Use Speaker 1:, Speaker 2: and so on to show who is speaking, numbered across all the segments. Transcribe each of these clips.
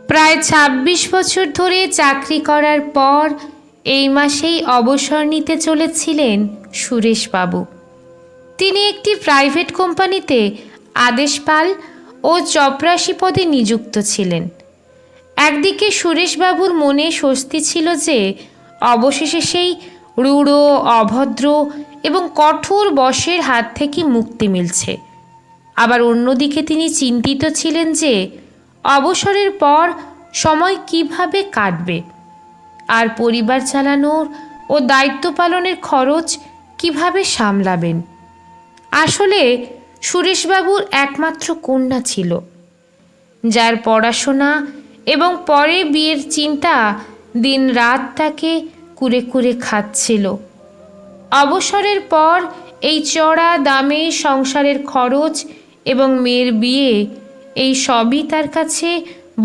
Speaker 1: প্রায় ২৬ বছর ধরে চাকরি করার পর এই মাসেই অবসর নিতে চলেছিলেন সুরেশবাবু। তিনি একটি প্রাইভেট কোম্পানিতে আদেশপাল ও চপরাশি পদে নিযুক্ত ছিলেন। একদিকে সুরেশবাবুর মনে স্বস্তি ছিল যে অবশেষে সেই রূঢ়, অভদ্র এবং কঠোর বসের হাত থেকে মুক্তি মিলছে। আবার অন্যদিকে তিনি চিন্তিত ছিলেন যে অবসরের পর সময় কিভাবে কাটবে, আর পরিবার চালানোর ও দায়িত্ব পালনের খরচ কিভাবে সামলাবেন। আসলে সুরেশবাবুর একমাত্র কন্যা ছিল, যার পড়াশোনা এবং পরে বিয়ের চিন্তা দিন রাত তাকে কুরে কুরে খাচ্ছিল। অবসরের পর এই চড়া দামে সংসারের খরচ এবং মেয়ের বিয়ে, এই সবই তার কাছে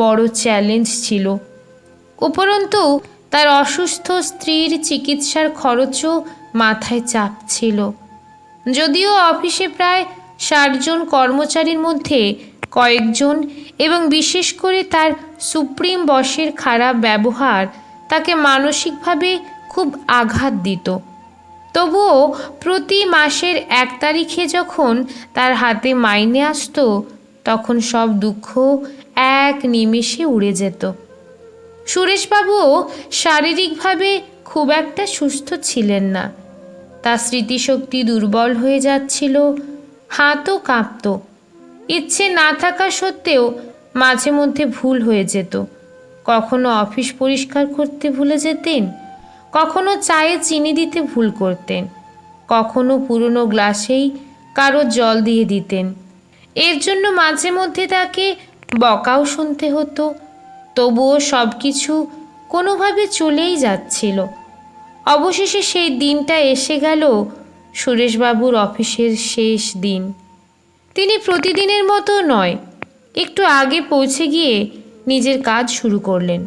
Speaker 1: বড় চ্যালেঞ্জ ছিল। উপরন্তু তার অসুস্থ স্ত্রীর চিকিৎসার খরচও মাথায় চাপ ছিল। যদিও অফিসে প্রায় ৬০ জন কর্মচারীর মধ্যে কয়েকজন এবং বিশেষ করে তার সুপ্রিম বসের খারাপ ব্যবহার তাকে মানসিকভাবে খুব আঘাত দিত, তবুও প্রতি মাসের ১ তারিখে যখন তার হাতে মাইনে আসতো, তখন সব দুঃখ এক নিমেষে উড়ে যেত। সুরেশবাবুও শারীরিকভাবে খুব একটা সুস্থ ছিলেন না। তার স্মৃতিশক্তি দুর্বল হয়ে যাচ্ছিল, হাতও কাঁপত। ইচ্ছে না থাকা সত্ত্বেও মাঝে মধ্যে ভুল হয়ে যেত। কখনো অফিস পরিষ্কার করতে ভুলে যেতেন, কখনো চায়ে চিনি দিতে ভুল করতেন, কখনো পুরনো গ্লাসেই কারো জল দিয়ে দিতেন। এর জন্য মাঝে মধ্যে তাকে বকাও শুনতে হতো। তবুও সব কিছু কোনোভাবে চলেই যাচ্ছিল। অবশেষে সেই দিনটা এসে গেল, সুরেশবাবুর অফিসের শেষ দিন। তিনি প্রতিদিনের মতো নয়, একটু আগে পৌঁছে গিয়ে নিজের কাজ শুরু করলেন।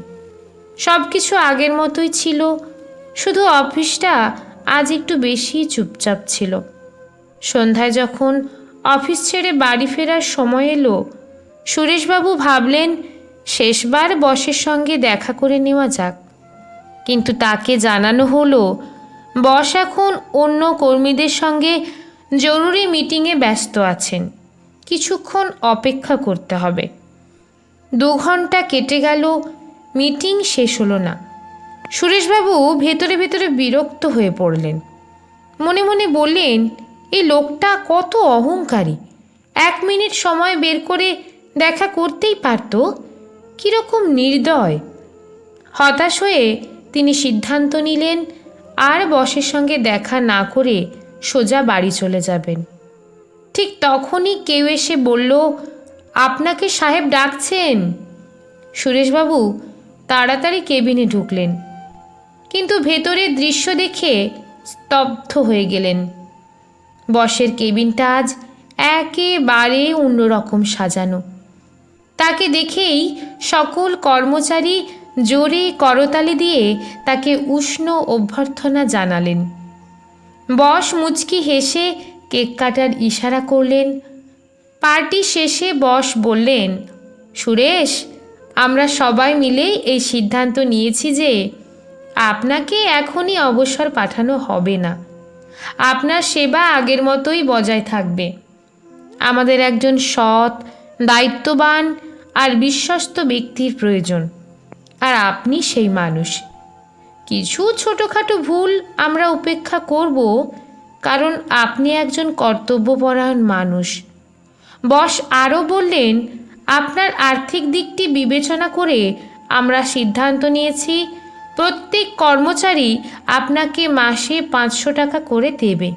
Speaker 1: সব কিছু আগের মতোই ছিল, শুধু অফিসটা আজ একটু বেশি চুপচাপ ছিল। সন্ধ্যায় যখন অফিস ছেড়ে বাড়ি ফেরার সময় এলো, সুরেশবাবু ভাবলেন শেষবার বসের সঙ্গে দেখা করে নেওয়া যাক। কিন্তু তাকে জানানো হলো বস এখন অন্য কর্মীদের সঙ্গে জরুরি মিটিংয়ে ব্যস্ত আছেন, কিছুক্ষণ অপেক্ষা করতে হবে। ২ ঘন্টা কেটে গেল, মিটিং শেষ হলো না। সুরেশবাবু ভেতরে ভেতরে বিরক্ত হয়ে পড়লেন। মনে মনে বললেন, এই লোকটা কত অহংকারী, ১ মিনিট সময় বের করে দেখা করতেই পারত, কীরকম নির্দয়। হতাশ হয়ে তিনি সিদ্ধান্ত নিলেন আর বসের সঙ্গে দেখা না করে সোজা বাড়ি চলে যাবেন। ঠিক তখনই কেউ এসে বলল, আপনাকে সাহেব ডাকছেন। সুরেশবাবু তাড়াতাড়ি কেবিনে ঢুকলেন, কিন্তু ভেতরের দৃশ্য দেখে স্তব্ধ হয়ে গেলেন। বসের কেবিনটা আজ একেবারে অন্যরকম সাজানো। তাকে দেখেই সকল কর্মচারী জোরে করতালি দিয়ে তাকে উষ্ণ অভ্যর্থনা জানালেন। বস মুচকি হেসে কেক কাটার ইশারা করলেন। পার্টি শেষে বস বললেন, সুরেশ, আমরা সবাই মিলে এই সিদ্ধান্ত নিয়েছি যে আপনাকে এখনই অবসর পাঠানো হবে না। আপনার সেবা আগের মতোই বজায় থাকবে। আমাদের একজন সৎ, দায়িত্ববান আর বিশ্বস্ত ব্যক্তির প্রয়োজন, আর আপনি সেই মানুষ। কিছু ছোটোখাটো ভুল আমরা উপেক্ষা করব, কারণ আপনি একজন কর্তব্যপরায়ণ মানুষ। বস আরও বললেন, আপনার আর্থিক দিকটি বিবেচনা করে আমরা সিদ্ধান্ত নিয়েছি প্রত্যেক কর্মচারী আপনাকে মাসে ৫০০ টাকা করে দেবে।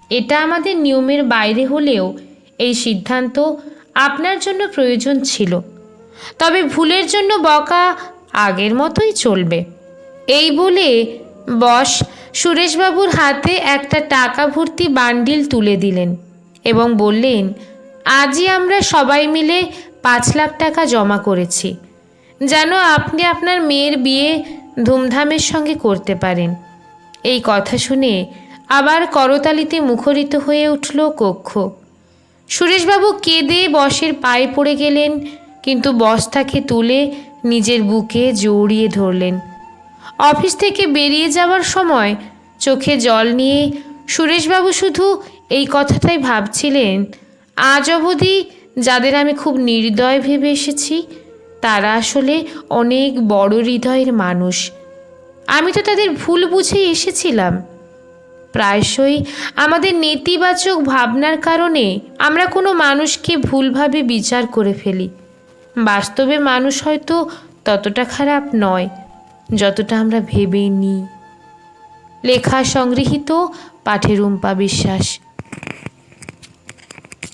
Speaker 1: এটা আমাদের নিয়মের বাইরে হলেও এই সিদ্ধান্ত আপনার জন্য প্রয়োজন ছিল। তবে ভুলের জন্য বকা আগের মতোই চলবে। এই বলে বস সুরেশবাবুর হাতে একটা টাকা ভর্তি বান্ডিল তুলে দিলেন এবং বললেন, আজই আমরা সবাই মিলে ৫ লাখ টাকা জমা করেছি, যেন আপনি আপনার মেয়ের বিয়ে ধুমধামের সঙ্গে করতে পারেন। এই কথা শুনে আবার করতালিতে মুখরিত হয়ে উঠল কক্ষ। সুরেশবাবু কেঁদে বসের পায়ে পড়ে গেলেন, কিন্তু বস্তাকে তুলে নিজের বুকে জড়িয়ে ধরলেন। অফিস থেকে বেরিয়ে যাওয়ার সময় চোখে জল নিয়ে সুরেশবাবু শুধু এই কথাটাই ভাবছিলেন, আজ অবধি যাদের আমি খুব নির্দয় ভেবে এসেছি তারা আসলে অনেক বড় হৃদয়ের মানুষ। আমি তো তাদের ভুল বুঝেই এসেছিলাম। প্রায়শই আমাদের নেতিবাচক ভাবনার কারণে আমরা কোনো মানুষকে ভুলভাবে বিচার করে ফেলি। বাস্তবে মানুষ হয়তো ততটা খারাপ নয় যতটা আমরা ভেবেই নিই। লেখা সংগৃহীত, পাঠে রুম্পা বিশ্বাস।